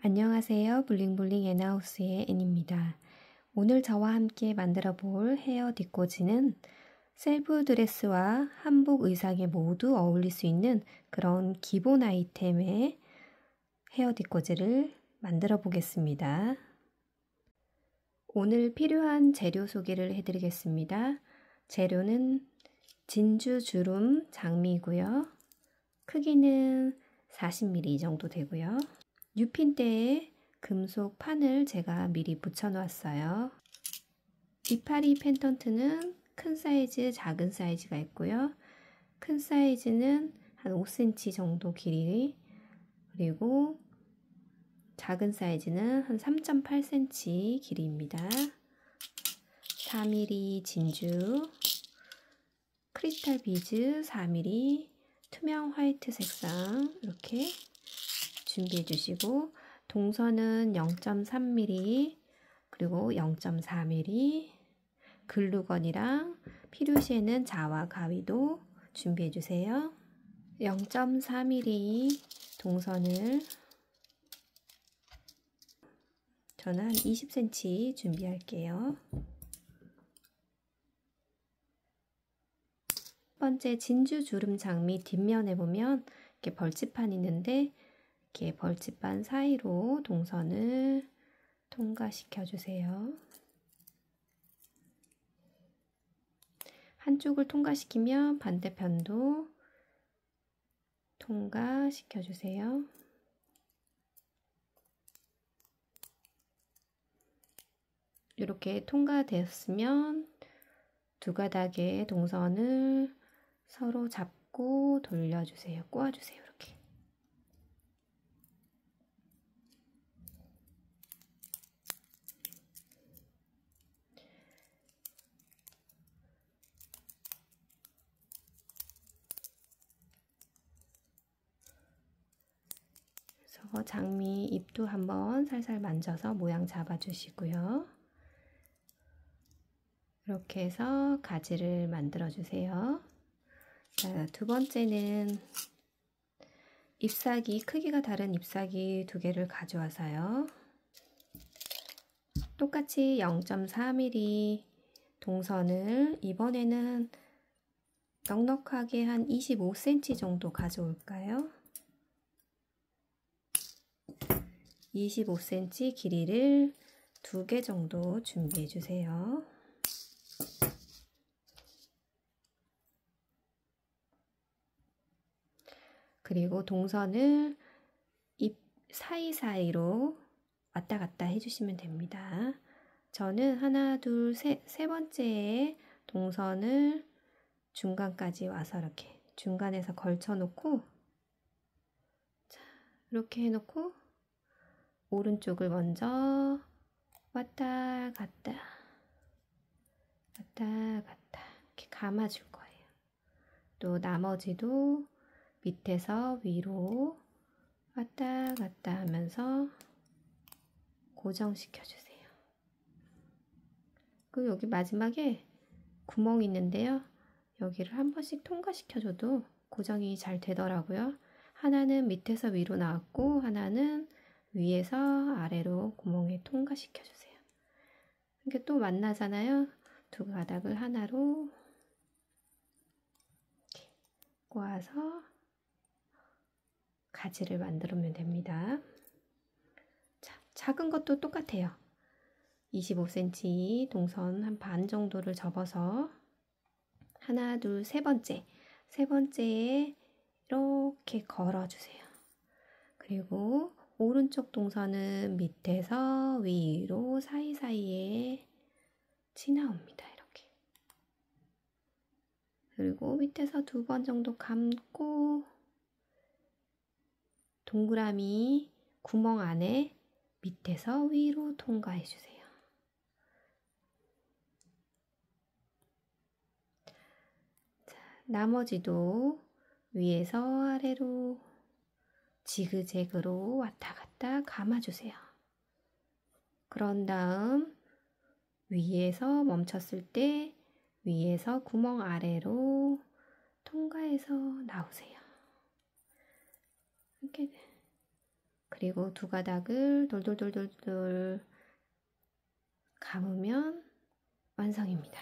안녕하세요. 블링블링 엔하우스의 앤입니다. 오늘 저와 함께 만들어 볼 헤어 뒷꽂이는 셀프 드레스와 한복 의상에 모두 어울릴 수 있는 그런 기본 아이템의 헤어 뒷꽂이를 만들어 보겠습니다. 오늘 필요한 재료 소개를 해드리겠습니다. 재료는 진주 주름 장미이고요. 크기는 40mm 정도 되고요. 유핀대에 금속 판을 제가 미리 붙여 놓았어요. 이파리 펜던트는 큰 사이즈, 작은 사이즈가 있고요. 큰 사이즈는 한 5cm 정도 길이, 그리고 작은 사이즈는 한 3.8cm 길이입니다. 4mm 진주, 크리스탈 비즈 4mm, 투명 화이트 색상 이렇게 준비해 주시고, 동선은 0.3mm 그리고 0.4mm, 글루건이랑 필요시에는 자와 가위도 준비해 주세요. 0.4mm 동선을 저는 한 20cm 준비할게요. 첫 번째 진주 주름 장미 뒷면에 보면 이렇게 벌집판이 있는데, 이렇게 벌집판 사이로 동선을 통과시켜 주세요. 한쪽을 통과시키면 반대편도 통과시켜 주세요. 이렇게 통과되었으면 두 가닥의 동선을 서로 잡고 돌려주세요. 꼬아주세요. 이렇게. 그래서 장미 잎도 한번 살살 만져서 모양 잡아주시고요. 이렇게 해서 가지를 만들어 주세요. 자, 두 번째는 잎사귀, 크기가 다른 잎사귀 2개를 가져와서요. 똑같이 0.4mm 동선을 이번에는 넉넉하게 한 25cm 정도 가져올까요? 25cm 길이를 2개 정도 준비해 주세요. 그리고 동선을 잎 사이사이로 왔다 갔다 해주시면 됩니다. 저는 하나, 둘, 세 번째에 동선을 중간까지 와서 이렇게 중간에서 걸쳐 놓고, 자, 이렇게 해놓고 오른쪽을 먼저 왔다 갔다 왔다 갔다 이렇게 감아줄 거예요. 또 나머지도 밑에서 위로 왔다 갔다 하면서 고정시켜 주세요. 그리고 여기 마지막에 구멍이 있는데요. 여기를 한 번씩 통과시켜줘도 고정이 잘 되더라고요. 하나는 밑에서 위로 나왔고, 하나는 위에서 아래로 구멍에 통과시켜 주세요. 이게 또 만나잖아요. 두 가닥을 하나로 이렇게 꼬아서 가지를 만들면 됩니다. 자, 작은 것도 똑같아요. 25cm 동선 한 반 정도를 접어서 하나, 둘, 세 번째에 이렇게 걸어주세요. 그리고 오른쪽 동선은 밑에서 위로 사이사이에 지나옵니다. 이렇게. 그리고 밑에서 2번 정도 감고 동그라미 구멍 안에 밑에서 위로 통과해 주세요. 자, 나머지도 위에서 아래로 지그재그로 왔다 갔다 감아주세요. 그런 다음 위에서 멈췄을 때 위에서 구멍 아래로 통과해서 나오세요. 이렇게 그리고 두 가닥을 돌돌돌돌돌 감으면 완성입니다.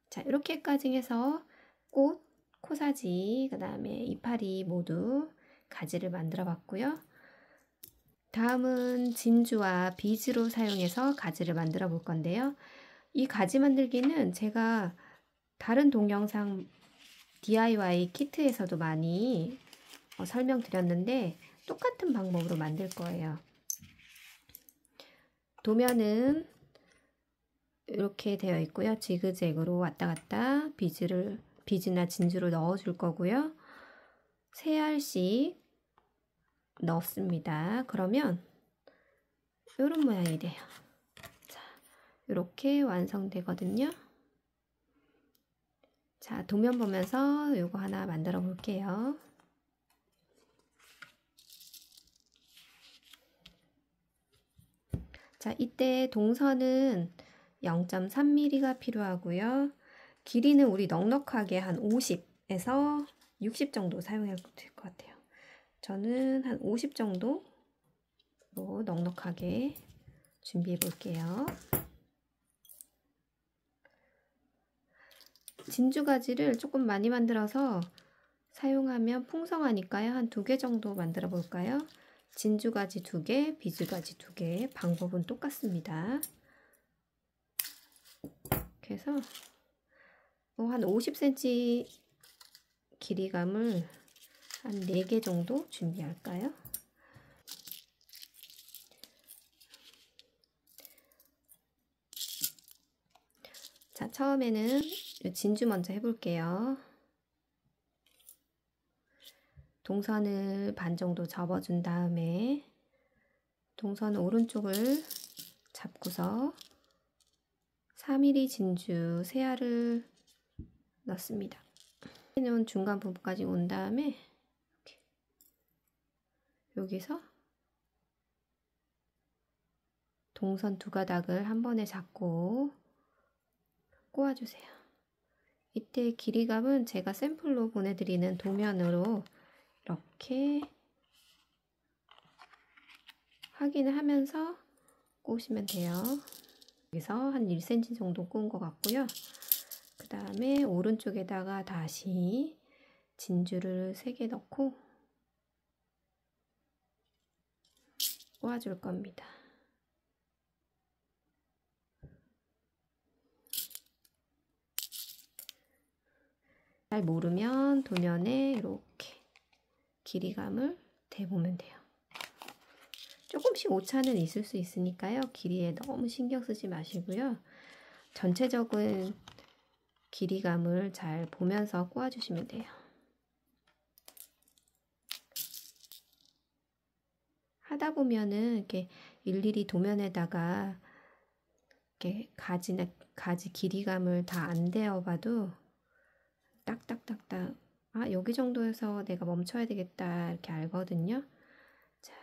자, 이렇게까지 해서 꽃, 코사지, 그 다음에 이파리 모두 가지를 만들어 봤고요. 다음은 진주와 비즈로 사용해서 가지를 만들어 볼 건데요. 이 가지 만들기는 제가 다른 동영상 DIY 키트에서도 많이 설명드렸는데 똑같은 방법으로 만들 거예요. 도면은 이렇게 되어 있고요. 지그재그로 왔다 갔다 비즈나 진주를 넣어 줄 거고요. 3알씩 넣습니다. 그러면 이런 모양이 돼요. 자, 이렇게 완성되거든요. 자, 도면 보면서 이거 하나 만들어 볼게요. 자, 이때 동선은 0.3mm가 필요하고요. 길이는 우리 넉넉하게 한 50에서 60 정도 사용해도 될 것 같아요. 저는 한 50 정도로 넉넉하게 준비해 볼게요. 진주가지를 조금 많이 만들어서 사용하면 풍성하니까요. 한 2개 정도 만들어 볼까요? 진주가지 2개, 비즈가지 2개. 방법은 똑같습니다. 그래서 한 50cm 길이감을 한 4개 정도 준비할까요? 자, 처음에는 진주 먼저 해볼게요. 동선을 반 정도 접어준 다음에 동선 오른쪽을 잡고서 3mm 진주 3알을 넣습니다. 중간 부분까지 온 다음에 이렇게 여기서 동선 2가닥을 한 번에 잡고 꼬아주세요. 이때 길이감은 제가 샘플로 보내드리는 도면으로 이렇게 확인을 하면서 꼬시면 돼요. 여기서 한 1cm 정도 꼬은 것 같고요. 그 다음에 오른쪽에다가 다시 진주를 3개 넣고 꼬아줄 겁니다. 잘 모르면 도면에 이렇게 길이감을 대보면 돼요. 조금씩 오차는 있을 수 있으니까요. 길이에 너무 신경 쓰지 마시고요. 전체적인 길이감을 잘 보면서 꼬아주시면 돼요. 하다 보면은 이렇게 일일이 도면에다가 이렇게 가지 길이감을 다 안 대어봐도 딱딱딱딱 여기 정도에서 내가 멈춰야 되겠다 이렇게 알거든요. 자,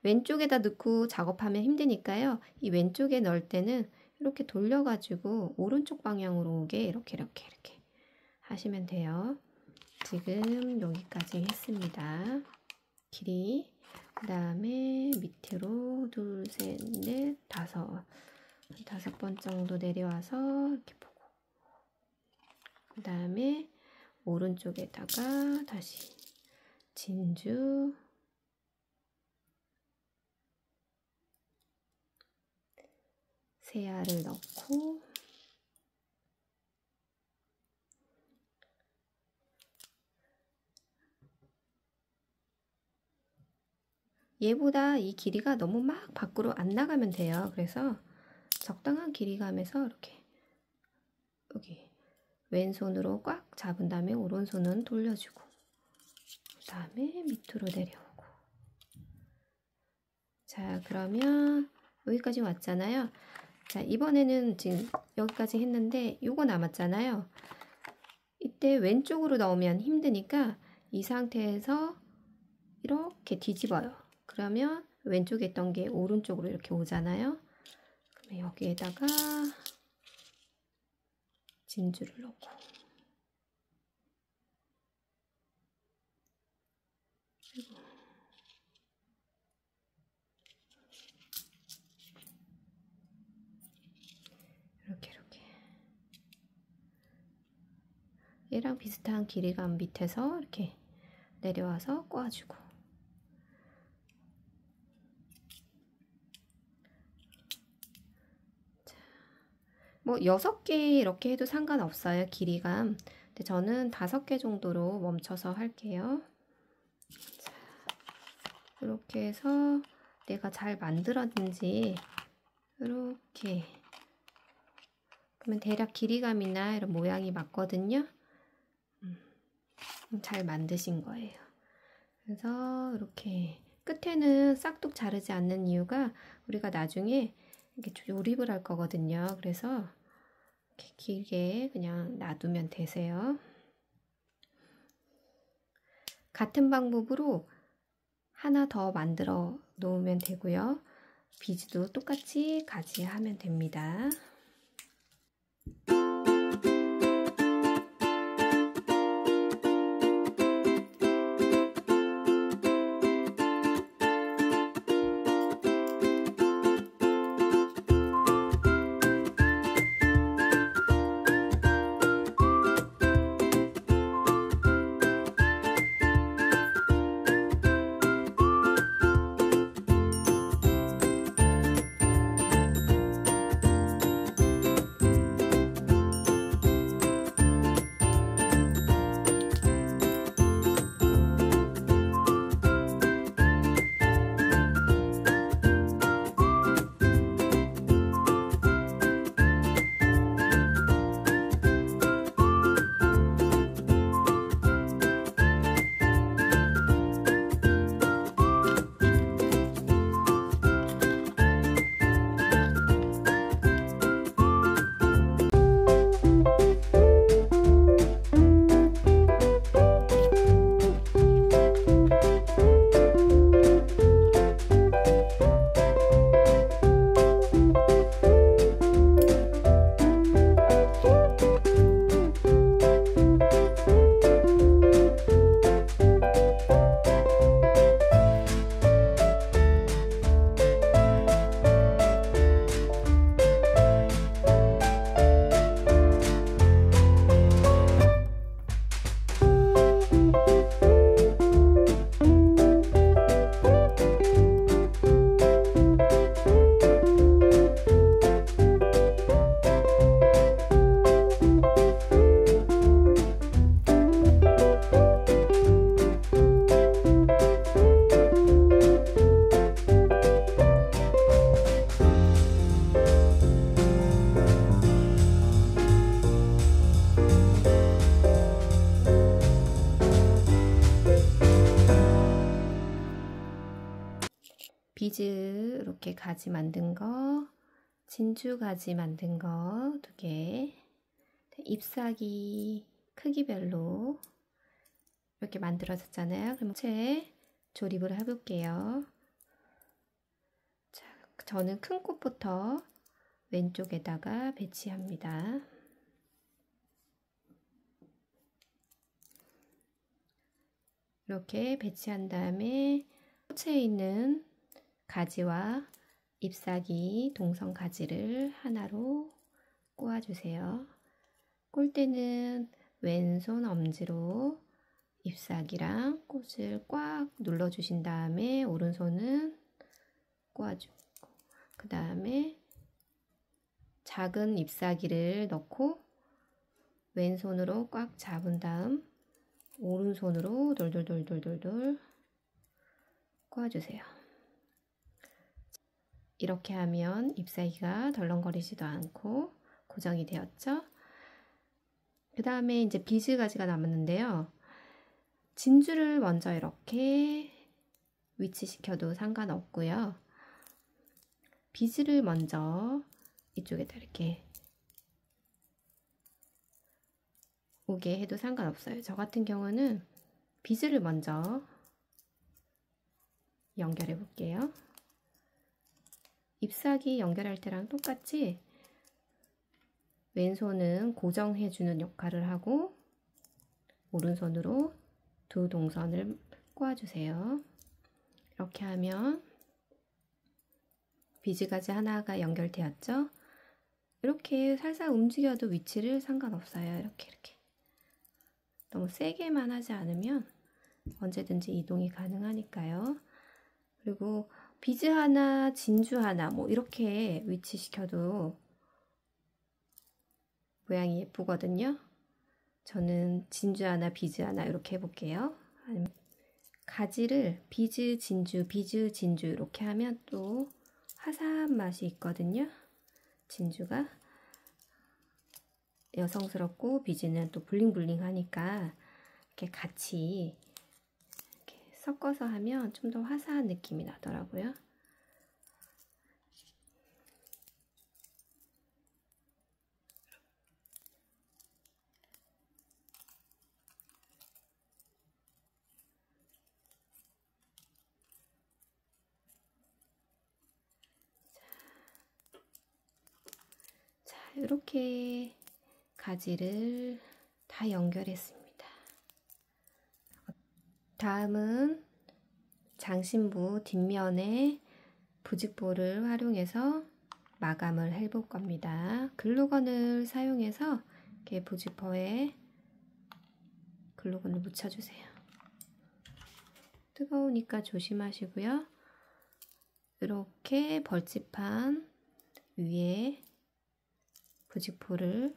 왼쪽에다 넣고 작업하면 힘드니까요. 이 왼쪽에 넣을 때는 이렇게 돌려가지고 오른쪽 방향으로 오게 이렇게 하시면 돼요. 지금 여기까지 했습니다. 길이 그 다음에 밑으로 2, 셋, 넷, 5번 정도 내려와서 이렇게 보고 그 다음에 오른쪽에다가 다시 진주 새알을 넣고 얘보다 이 길이가 너무 막 밖으로 안 나가면 돼요. 그래서 적당한 길이감에서 이렇게 여기 왼손으로 꽉 잡은 다음에 오른손은 돌려주고 그 다음에 밑으로 내려오고 자, 그러면 여기까지 왔잖아요. 자, 이번에는 지금 여기까지 했는데 요거 남았잖아요. 이때 왼쪽으로 넣으면 힘드니까 이 상태에서 이렇게 뒤집어요. 그러면 왼쪽에 있던 게 오른쪽으로 이렇게 오잖아요. 그러면 여기에다가 진주를 넣고 얘랑 비슷한 길이감 밑에서 이렇게 내려와서 꼬아주고, 뭐 6개 이렇게 해도 상관없어요, 길이감. 근데 저는 5개 정도로 멈춰서 할게요. 자, 이렇게 해서 내가 잘 만들었는지 이렇게, 그러면 대략 길이감이나 이런 모양이 맞거든요. 잘 만드신 거예요. 그래서 이렇게 끝에는 싹둑 자르지 않는 이유가 우리가 나중에 이렇게 조립을 할 거거든요. 그래서 이렇게 길게 그냥 놔두면 되세요. 같은 방법으로 하나 더 만들어 놓으면 되고요. 비즈도 똑같이 가지 하면 됩니다. 비즈 이렇게 가지 만든 거, 진주 가지 만든 거 2개, 잎사귀 크기별로 이렇게 만들어졌잖아요. 그럼 제 조립을 해볼게요. 자, 저는 큰 꽃부터 왼쪽에다가 배치합니다. 이렇게 배치한 다음에 꽃에 있는 가지와 잎사귀 동성 가지를 하나로 꼬아주세요. 꼴 때는 왼손 엄지로 잎사귀랑 꽃을 꽉 눌러주신 다음에 오른손은 꼬아주고, 그 다음에 작은 잎사귀를 넣고 왼손으로 꽉 잡은 다음 오른손으로 돌돌돌돌돌돌 꼬아주세요. 이렇게 하면 잎사귀가 덜렁거리지도 않고 고정이 되었죠. 그 다음에 이제 비즈 가지가 남았는데요. 진주를 먼저 이렇게 위치시켜도 상관없고요. 비즈를 먼저 이쪽에다 이렇게 오게 해도 상관없어요. 저 같은 경우는 비즈를 먼저 연결해 볼게요. 잎사귀 연결할 때랑 똑같이 왼손은 고정해주는 역할을 하고 오른손으로 두 동선을 꼬아주세요. 이렇게 하면 비즈가지 하나가 연결되었죠? 이렇게 살살 움직여도 위치를 상관없어요. 이렇게. 너무 세게만 하지 않으면 언제든지 이동이 가능하니까요. 그리고 비즈 하나, 진주 하나 뭐 이렇게 위치시켜도 모양이 예쁘거든요. 저는 진주 하나, 비즈 하나 이렇게 해볼게요. 가지를 비즈, 진주, 비즈, 진주 이렇게 하면 또 화사한 맛이 있거든요. 진주가 여성스럽고 비즈는 또 블링블링 하니까 이렇게 같이 이렇게 섞어서 하면 좀 더 화사한 느낌이 나더라고요. 자, 이렇게 가지를 다 연결했습니다. 다음은 장신부 뒷면에 부직포를 활용해서 마감을 해볼 겁니다. 글루건을 사용해서 이렇게 부직포에 글루건을 묻혀주세요. 뜨거우니까 조심하시고요. 이렇게 벌집판 위에 부직포를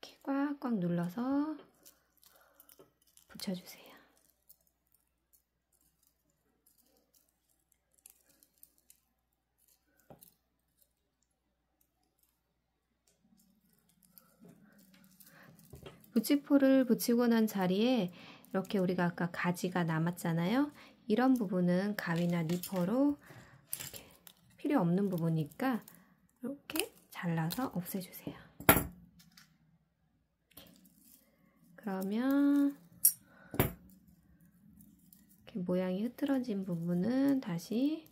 이렇게 꽉꽉 눌러서 붙여주세요. 부직포를 붙이고 난 자리에 이렇게 우리가 아까 가지가 남았잖아요. 이런 부분은 가위나 니퍼로 이렇게 필요 없는 부분이니까 이렇게 잘라서 없애주세요. 그러면 이렇게 모양이 흐트러진 부분은 다시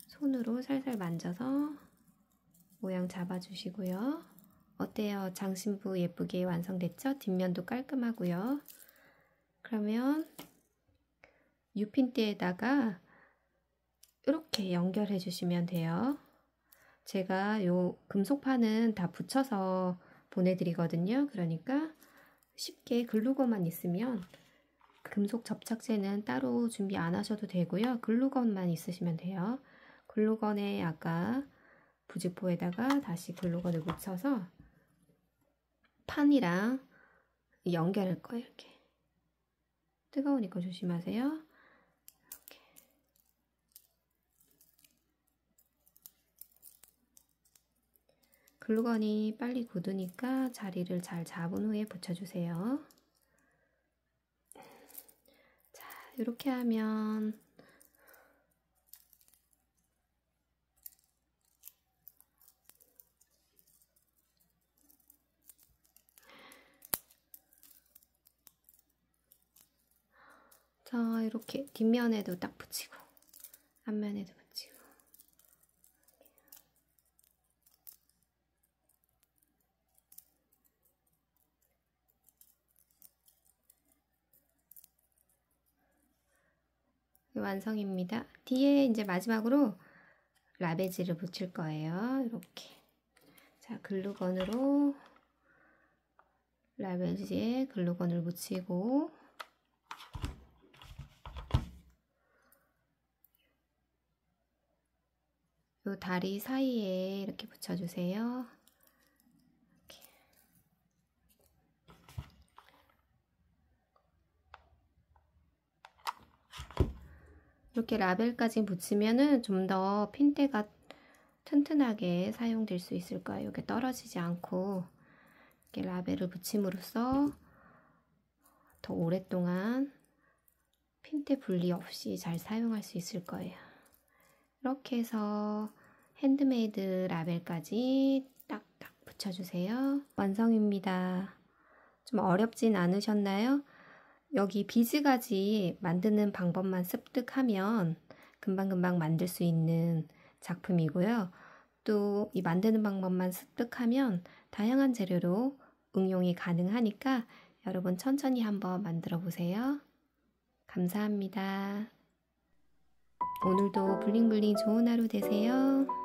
손으로 살살 만져서 모양 잡아주시고요. 어때요? 장신부 예쁘게 완성됐죠? 뒷면도 깔끔하고요. 그러면 유핀대에다가 이렇게 연결해 주시면 돼요. 제가 요 금속판은 다 붙여서 보내드리거든요. 그러니까 쉽게 글루건만 있으면 금속 접착제는 따로 준비 안 하셔도 되고요. 글루건만 있으시면 돼요. 글루건에 아까 부직포에다가 다시 글루건을 묻혀서 판이랑 연결할 거예요. 이렇게 뜨거우니까 조심하세요. 이렇게. 글루건이 빨리 굳으니까 자리를 잘 잡은 후에 붙여주세요. 자, 이렇게 하면 자, 이렇게 뒷면에도 딱 붙이고 앞면에도 붙이고 완성입니다. 뒤에 이제 마지막으로 라베지를 붙일 거예요. 이렇게. 자, 글루건으로 라베지에 글루건을 묻히고 요 다리 사이에 이렇게 붙여주세요. 이렇게 라벨까지 붙이면은 좀 더 핀대가 튼튼하게 사용될 수 있을 거예요. 이게 떨어지지 않고 이렇게 라벨을 붙임으로써 더 오랫동안 핀대 분리 없이 잘 사용할 수 있을 거예요. 이렇게 해서 핸드메이드 라벨까지 딱딱 붙여주세요. 완성입니다. 좀 어렵진 않으셨나요? 여기 비즈가지 만드는 방법만 습득하면 금방금방 만들 수 있는 작품이고요. 또 이 만드는 방법만 습득하면 다양한 재료로 응용이 가능하니까 여러분 천천히 한번 만들어 보세요. 감사합니다. 오늘도 블링블링 좋은 하루 되세요.